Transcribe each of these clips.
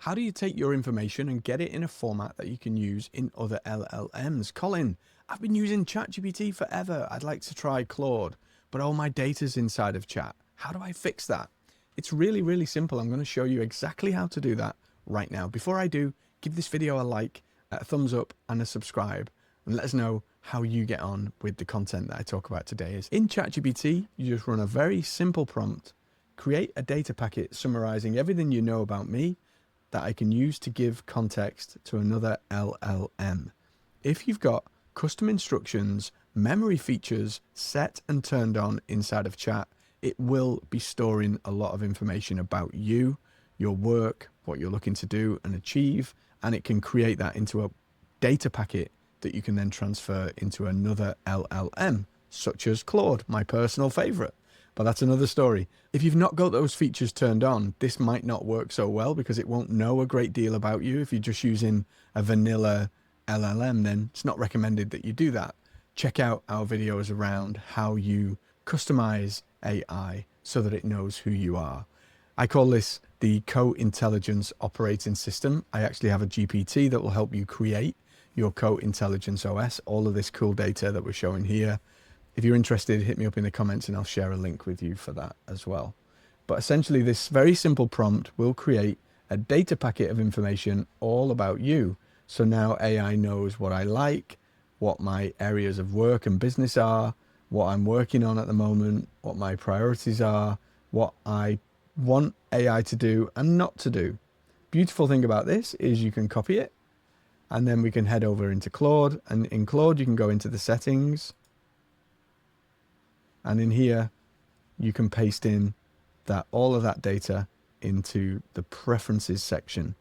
How do you take your information and get it in a format that you can use in other LLMs? Colin, I've been using ChatGPT forever. I'd like to try Claude, but all my data's inside of Chat. How do I fix that? It's really, really simple. I'm going to show you exactly how to do that right now. Before I do, give this video a like, a thumbs up and a subscribe, and let us know how you get on with the content that I talk about today. Is in ChatGPT, you just run a very simple prompt, create a data packet summarizing everything you know about me that I can use to give context to another LLM. If you've got custom instructions, memory features set and turned on inside of Chat, it will be storing a lot of information about you, your work, what you're looking to do and achieve, and it can create that into a data packet that you can then transfer into another LLM, such as Claude, my personal favorite. But that's another story. If you've not got those features turned on, this might not work so well because it won't know a great deal about you. If you're just using a vanilla LLM, then it's not recommended that you do that. Check out our videos around how you customize AI so that it knows who you are. I call this the co-intelligence operating system. I actually have a GPT that will help you create your co-intelligence OS, all of this cool data that we're showing here. If you're interested, hit me up in the comments and I'll share a link with you for that as well. But essentially this very simple prompt will create a data packet of information all about you. So now AI knows what I like, what my areas of work and business are, what I'm working on at the moment, what my priorities are, what I want AI to do and not to do. Beautiful thing about this is you can copy it and then we can head over into Claude, and in Claude you can go into the settings. And in here, you can paste in all of that data into the preferences section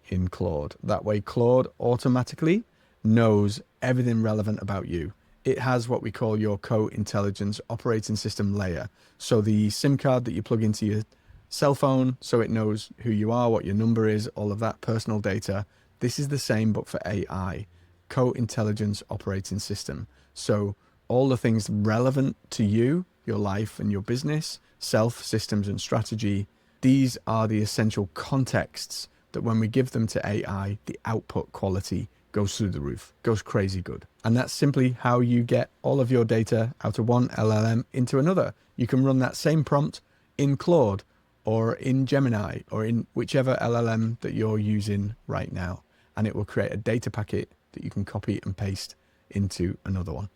in Claude. That way, Claude automatically knows everything relevant about you. It has what we call your co-intelligence operating system layer. So the SIM card that you plug into your cell phone, so it knows who you are, what your number is, all of that personal data. This is the same, but for AI, co-intelligence operating system. So all the things relevant to you, your life and your business, self, systems and strategy, these are the essential contexts that when we give them to AI, the output quality goes through the roof, goes crazy good. And that's simply how you get all of your data out of one LLM into another. You can run that same prompt in Claude or in Gemini or in whichever LLM that you're using right now. And it will create a data packet that you can copy and paste into another one.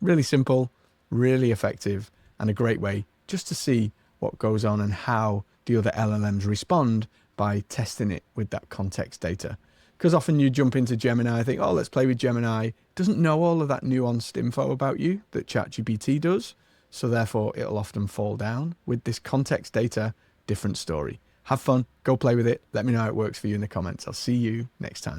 Really simple, really effective, and a great way just to see what goes on and how the other LLMs respond by testing it with that context data. Because often you jump into Gemini, I think, oh, let's play with Gemini. It doesn't know all of that nuanced info about you that ChatGPT does. So therefore, it'll often fall down. With this context data, different story. Have fun, go play with it. Let me know how it works for you in the comments. I'll see you next time.